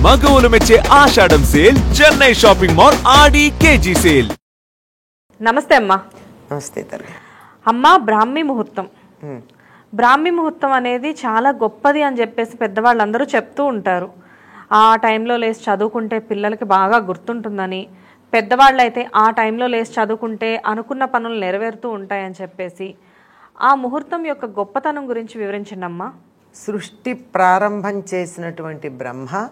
మగవులు మెచ్చే ఆషాఢం sale Chennai shopping mall ఆడి KG sale. నమస్తే అమ్మా. నమస్తే తల్లి. అమ్మా, బ్రాహ్మీ ముహూర్తం. బ్రాహ్మీ ముహూర్తం అనేది చాలా గొప్పది అని చెప్పేసి పెద్దవాళ్ళందరూ చెప్తూ ఉంటారు. ఆ టైంలో లేచి చదువుకుంటే పిల్లలకి బాగా గుర్తుంటుందని, పెద్దవాళ్ళు అయితే ఆ టైంలో లేచి చదువుకుంటే అనుకున్న పనులు నెరవేరుతూ ఉంటాయని చెప్పేసి, ఆ ముహూర్తం యొక్క గొప్పతనం గురించి వివరించండి అమ్మా. సృష్టి ప్రారంభం చేసినటువంటి బ్రహ్మ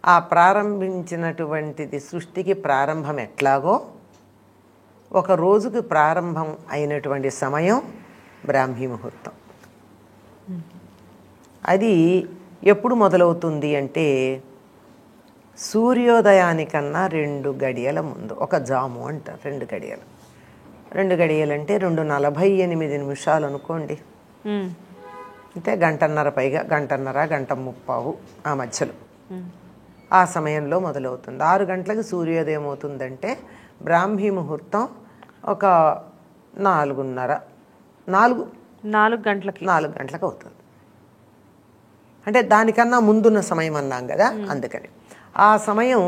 ఆ ప్రారంభించినటువంటిది సృష్టికి ప్రారంభం ఎట్లాగో ఒక రోజుకి ప్రారంభం అయినటువంటి సమయం బ్రాహ్మీ ముహూర్తం. అది ఎప్పుడు మొదలవుతుంది అంటే సూర్యోదయానికన్నా 2 గడియల ముందు. ఒక జాము అంటారు. 2 గడియలు. 2 గడియలు అంటే 2:48 అనుకోండి. అంటే గంటన్నర పైగా, గంట ముప్పావు ఆ మధ్యలో ఆ సమయంలో మొదలవుతుంది. 6 గంటలకు సూర్యోదయం అవుతుందంటే బ్రాహ్మీ ముహూర్తం ఒక 4 గంటలకు అవుతుంది. అంటే దానికన్నా ముందున్న సమయం అన్నాం కదా, అందుకని ఆ సమయం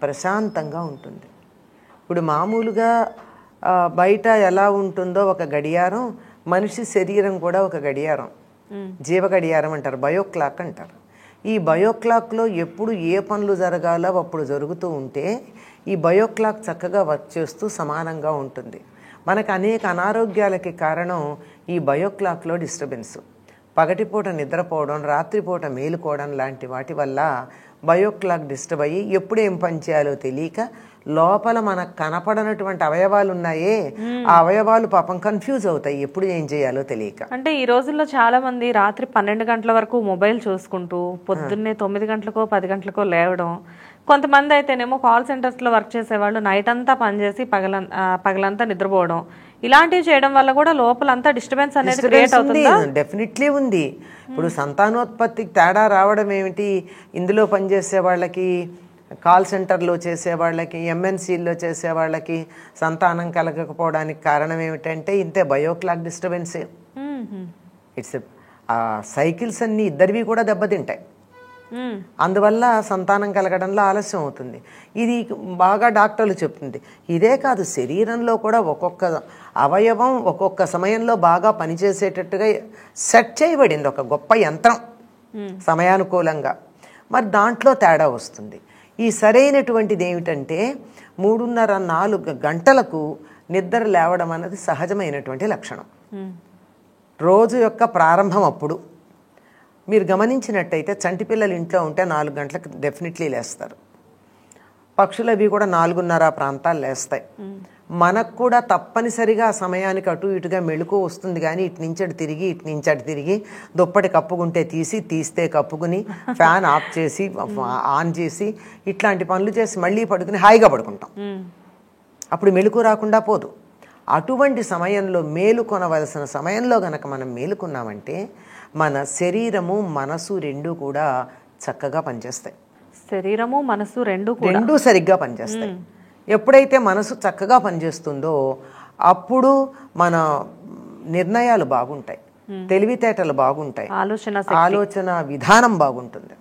ప్రశాంతంగా ఉంటుంది. ఇప్పుడు మామూలుగా బయట ఎలా ఉంటుందో ఒక గడియారం, మనిషి శరీరం కూడా ఒక గడియారం, జీవ గడియారం అంటారు, బయోక్లాక్ అంటారు. ఈ బయోక్లాక్లో ఎప్పుడు ఏ పనులు జరగాలో అప్పుడు జరుగుతూ ఉంటే ఈ బయోక్లాక్ చక్కగా వర్క్ చేస్తూ సమానంగా ఉంటుంది. మనకు అనేక అనారోగ్యాలకి కారణం ఈ బయోక్లాక్లో డిస్టర్బెన్స్. పగటిపూట నిద్రపోవడం, రాత్రిపూట మేలుకోవడం లాంటి వాటి వల్ల బయోక్లాక్ డిస్టర్బ్ అయ్యి ఎప్పుడు ఏం పని చేయాలో తెలియక లోపల మనకు కనపడనటువంటి అవయవాలు ఉన్నాయే, ఆ అవయవాలు పాపం కన్ఫ్యూజ్ అవుతాయి ఎప్పుడు ఏం చేయాలో తెలియక. అంటే ఈ రోజుల్లో చాలా మంది రాత్రి 12 గంటల వరకు మొబైల్ చూసుకుంటూ పొద్దున్నే 9 గంటలకో 10 గంటలకో లేవడం, కొంతమంది అయితేనేమో కాల్ సెంటర్స్లో వర్క్ చేసేవాళ్ళు నైట్ అంతా పనిచేసి పగలంతా నిద్రపోవడం, ఇలాంటివి చేయడం వల్ల కూడా లోపలంతా డిస్టర్బెన్స్ అనేది క్రియేట్ అవుతుంది. డెఫినెట్లీ ఉంది. ఇప్పుడు సంతానోత్పత్తికి తేడా రావడం ఏమిటి? ఇందులో పనిచేసే వాళ్ళకి, కాల్ సెంటర్లో చేసే వాళ్ళకి, ఎంఎన్సీల్లో చేసే వాళ్ళకి సంతానం కలగకపోవడానికి కారణం ఏమిటంటే ఇంతే, బయోక్లాక్ డిస్టర్బెన్సే. ఇట్స్ సైకిల్స్ అన్నీ ఇద్దరివి కూడా దెబ్బతింటాయి. అందువల్ల సంతానం కలగడంలో ఆలస్యం అవుతుంది. ఇది బాగా డాక్టర్లు చెప్తుంది. ఇదే కాదు, శరీరంలో కూడా ఒక్కొక్క అవయవం ఒక్కొక్క సమయంలో బాగా పనిచేసేటట్టుగా సెట్ చేయబడింది ఒక గొప్ప యంత్రం సమయానుకూలంగా. మరి తేడా వస్తుంది. ఈ సరైనటువంటిది ఏమిటంటే 3:30-4 గంటలకు నిద్ర లేవడం అన్నది సహజమైనటువంటి లక్షణం. రోజు యొక్క ప్రారంభం అప్పుడు. మీరు గమనించినట్టయితే చంటి పిల్లలు ఇంట్లో ఉంటే 4 గంటలకు డెఫినెట్లీ లేస్తారు. పక్షులు అవి కూడా 4:30 ప్రాంతాలు లేస్తాయి. మనకు కూడా తప్పనిసరిగా ఆ సమయానికి అటు ఇటుగా మెళుకు వస్తుంది. కానీ ఇటు నుంచి అటు తిరిగి దుప్పటి కప్పుకుంటే తీస్తే కప్పుకుని, ఫ్యాన్ ఆఫ్ చేసి ఆన్ చేసి ఇట్లాంటి పనులు చేసి మళ్ళీ పడుకుని హాయిగా పడుకుంటాం. అప్పుడు మెళుకు రాకుండా పోదు. అటువంటి సమయంలో మేలుకొనవలసిన సమయంలో గనక మనం మేలుకున్నామంటే మన శరీరము మనసు 2 కూడా చక్కగా పనిచేస్తాయి. శరీరము మనసు 2 సరిగ్గా పనిచేస్తాయి. ఎప్పుడైతే మనసు చక్కగా పనిచేస్తుందో అప్పుడు మన నిర్ణయాలు బాగుంటాయి, తెలివితేటలు బాగుంటాయి, ఆలోచన విధానం బాగుంటుంది.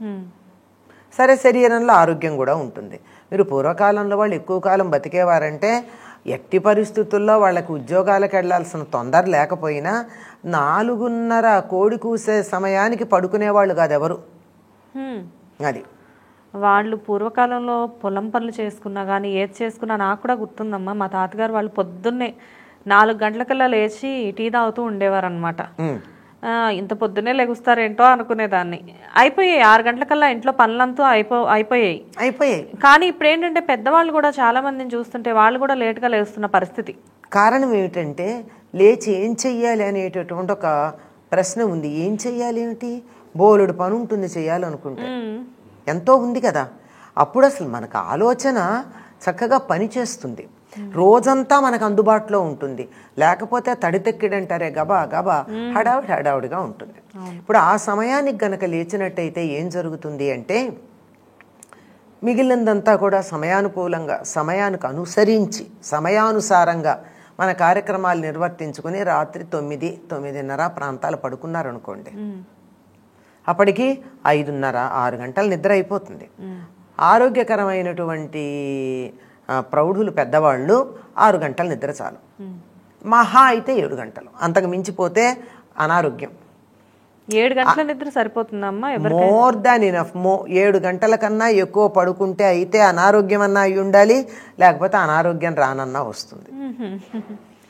సరే, శరీరంలో ఆరోగ్యం కూడా ఉంటుంది. మీరు పూర్వకాలంలో వాళ్ళు ఎక్కువ కాలం బతికేవారంటే ఎట్టి పరిస్థితుల్లో వాళ్ళకి ఉద్యోగాలకు వెళ్లాల్సిన తొందర లేకపోయినా 4:30 కోడి కూసే సమయానికి పడుకునేవాళ్ళు కాదు ఎవరు. అది వాళ్ళు పూర్వకాలంలో పొలం పనులు చేసుకున్నా కానీ ఏది చేసుకున్నా నాకు కూడా గుర్తుందమ్మా. మా తాతగారు వాళ్ళు పొద్దున్నే 4 గంటలకల్లా లేచి టీ తాగుతూ ఉండేవారు అనమాట. ఇంత పొద్దున్నే లెగుస్తారేంటో అనుకునేదాన్ని. అయిపోయాయి 6 గంటలకల్లా ఇంట్లో పనులంతా అయిపోయాయి. కానీ ఇప్పుడు ఏంటంటే పెద్దవాళ్ళు కూడా చాలా మందిని చూస్తుంటే వాళ్ళు కూడా లేట్గా లేస్తున్న పరిస్థితి. కారణం ఏమిటంటే లేచి ఏం చెయ్యాలి అనేటటువంటి ఒక ప్రశ్న ఉంది. ఏం చెయ్యాలి ఏమిటి? బోలెడు పని ఉంటుంది చేయాలనుకుంటే, ఎంతో ఉంది కదా. అప్పుడు అసలు మనకు ఆలోచన చక్కగా పనిచేస్తుంది. రోజంతా మనకు అందుబాటులో ఉంటుంది. లేకపోతే తడితెక్కిడంటారే, గబా గబా హడావుడిగా ఉంటుంది. ఇప్పుడు ఆ సమయానికి గనక లేచినట్టయితే ఏం జరుగుతుంది అంటే మిగిలినందంతా కూడా సమయానుకూలంగా, సమయానికి అనుసరించి, సమయానుసారంగా మన కార్యక్రమాలు నిర్వర్తించుకుని రాత్రి 9-9:30 ప్రాంతాలు పడుకున్నారనుకోండి, అప్పటికి 5:30, 6 గంటల నిద్ర అయిపోతుంది. ఆరోగ్యకరమైనటువంటి ప్రౌఢులు పెద్దవాళ్ళు 6 గంటల నిద్ర చాలు, మహా అయితే 7 గంటలు, అంతకు మించిపోతే అనారోగ్యం. 7 గంటల నిద్ర సరిపోతుందమ్మా? More than enough. 7 గంటల కన్నా ఎక్కువ పడుకుంటే అయితే అనారోగ్యం అన్నా అయి ఉండాలి, లేకపోతే అనారోగ్యం రానన్నా వస్తుంది.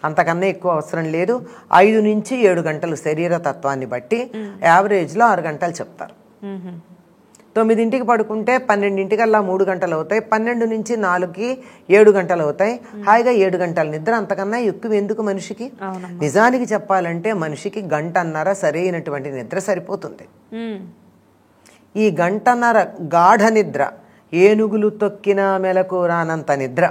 అంతకన్నా ఎక్కువ అవసరం లేదు. 5 నుంచి 7 గంటలు శరీర తత్వాన్ని బట్టి యావరేజ్లో 6 గంటలు చెప్తారు. 9ంటికి పడుకుంటే 12ంటికల్లా 3 గంటలు అవుతాయి, 12 నుంచి 4కి 7 గంటలు అవుతాయి. హాయిగా 7 గంటల నిద్ర, అంతకన్నా ఎక్కువ ఎందుకు మనిషికి? నిజానికి చెప్పాలంటే మనిషికి 1.5 గంటన్నర సరైనటువంటి నిద్ర సరిపోతుంది. ఈ 1.5 గంటన్నర గాఢ నిద్ర, ఏనుగులు తొక్కిన మెలకు రానంత నిద్ర,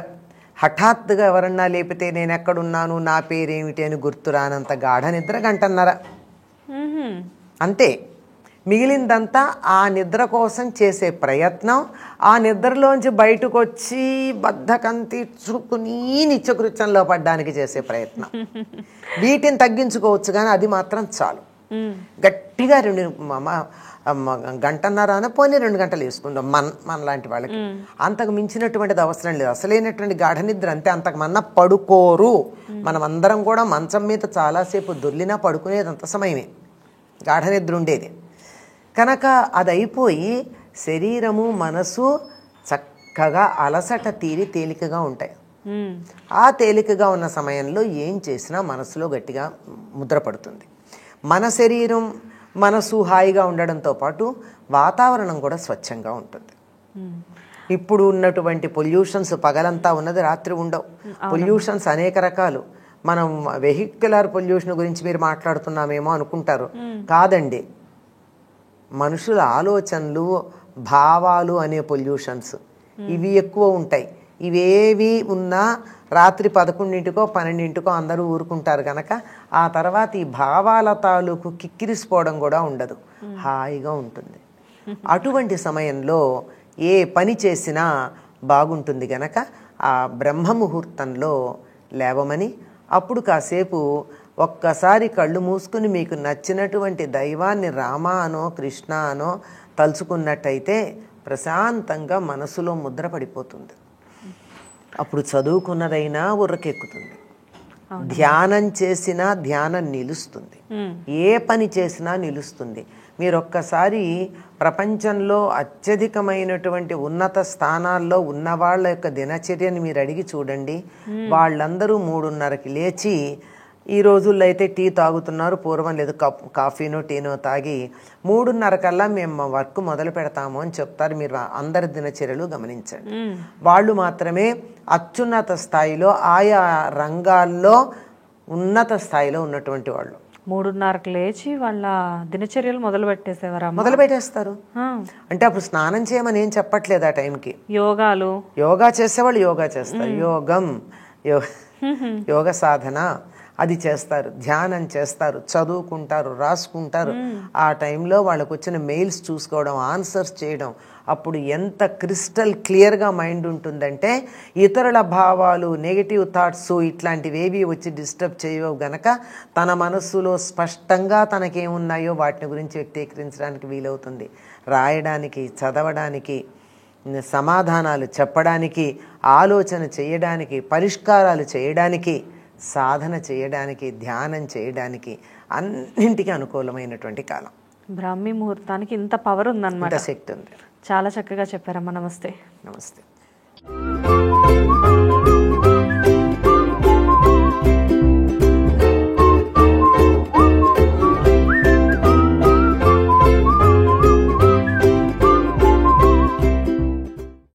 హఠాత్తుగా ఎవరన్నా లేపితే నేను ఎక్కడున్నాను, నా పేరేమిటి అని గుర్తు రానంత గాఢ నిద్ర 1.5 గంటన్నర అంతే. మిగిలిందంతా ఆ నిద్ర కోసం చేసే ప్రయత్నం, ఆ నిద్రలోంచి బయటకు వచ్చి బద్ధకం తీర్చుకుని నిత్యకృత్యంలో పడ్డానికి చేసే ప్రయత్నం. వీటిని తగ్గించుకోవచ్చు, కానీ అది మాత్రం చాలు. గట్టిగా 1.5 గంటన్నర పోనీ 2 గంటలు వేసుకుందాం మన లాంటి వాళ్ళకి. అంతకు మించినటువంటిది అవసరం లేదు. అసలైనటువంటి గాఢ నిద్ర అంతే. అంతకుమన్నా పడుకోరు. మనం అందరం కూడా మంచం మీద చాలాసేపు దొర్లినా పడుకునేది అంత సమయమే గాఢ నిద్ర ఉండేది. కనుక అది అయిపోయి శరీరము మనసు చక్కగా అలసట తీరి తేలికగా ఉంటాయి. ఆ తేలికగా ఉన్న సమయంలో ఏం చేసినా మనసులో గట్టిగా ముద్ర పడుతుంది. మన శరీరం మనసు హాయిగా ఉండడంతో పాటు వాతావరణం కూడా స్వచ్ఛంగా ఉంటుంది. ఇప్పుడు ఉన్నటువంటి పొల్యూషన్స్ పగలంతా ఉన్నది, రాత్రి ఉండవు. పొల్యూషన్స్ అనేక రకాలు. మనం వెహిక్యులర్ పొల్యూషన్ గురించి మీరు మాట్లాడుతున్నామేమో అనుకుంటారు. కాదండి, మనుషుల ఆలోచనలు, భావాలు అనే పొల్యూషన్స్ ఇవి ఎక్కువ ఉంటాయి. ఇవేవి ఉన్నా రాత్రి 11ంటికో 12ంటికో అందరూ ఊరుకుంటారు కనుక ఆ తర్వాత ఈ భావాల తాలూకు కిక్కిరిసిపోవడం కూడా ఉండదు, హాయిగా ఉంటుంది. అటువంటి సమయంలో ఏ పని చేసినా బాగుంటుంది గనక ఆ బ్రహ్మ ముహూర్తంలో లేవమని, అప్పుడు కాసేపు ఒక్కసారి కళ్ళు మూసుకుని మీకు నచ్చినటువంటి దైవాన్ని రామ అనో కృష్ణ అనో తలుచుకున్నట్టయితే ప్రశాంతంగా మనసులో ముద్ర పడిపోతుంది. అప్పుడు చదువుకున్నదైనా ఉర్రకెక్కుతుంది, ధ్యానం చేసినా ధ్యానం నిలుస్తుంది, ఏ పని చేసినా నిలుస్తుంది. మీరు ఒక్కసారి ప్రపంచంలో అత్యధికమైనటువంటి ఉన్నత స్థానాల్లో ఉన్న వాళ్ళ యొక్క దినచర్యని మీరు అడిగి చూడండి. వాళ్ళందరూ 3:30కి లేచి, ఈ రోజుల్లో అయితే టీ తాగుతున్నారు, పూర్వం లేదు, కాఫీనో టీనో తాగి 3:30 కల్లా మేము వర్క్ మొదలు పెడతాము అని చెప్తారు. మీరు అందరి దినచర్యలు గమనించండి. వాళ్ళు మాత్రమే అత్యున్నత స్థాయిలో ఆయా రంగాల్లో ఉన్నత స్థాయిలో ఉన్నటువంటి వాళ్ళు. 3:30కి లేచి వాళ్ళ దినచర్యలు మొదలు పెట్టేస్తారు. అంటే అప్పుడు స్నానం చేయమని ఏం చెప్పట్లేదు ఆ టైంకి. యోగా చేసేవాళ్ళు యోగా చేస్తారు, యోగ సాధన అది చేస్తారు, ధ్యానం చేస్తారు, చదువుకుంటారు, రాసుకుంటారు. ఆ టైంలో వాళ్ళకు వచ్చిన మెయిల్స్ చూసుకోవడం, ఆన్సర్స్ చేయడం, అప్పుడు ఎంత క్రిస్టల్ క్లియర్గా మైండ్ ఉంటుందంటే ఇతరుల భావాలు, నెగిటివ్ థాట్స్ ఇట్లాంటివేవి వచ్చి డిస్టర్బ్ చేయవు గనక తన మనస్సులో స్పష్టంగా తనకేమున్నాయో వాటిని గురించి వ్యక్తీకరించడానికి వీలవుతుంది. రాయడానికి, చదవడానికి, సమాధానాలు చెప్పడానికి, ఆలోచన చేయడానికి, పరిష్కారాలు చేయడానికి, సాధన చేయడానికి, ధ్యానం చేయడానికి అన్నింటికి అనుకూలమైనటువంటి కాలం. బ్రాహ్మీ ముహూర్తానికి ఇంత పవర్ ఉందన్నమాట, శక్తి ఉంది. చాలా చక్కగా చెప్పారమ్మా. నమస్తే. నమస్తే.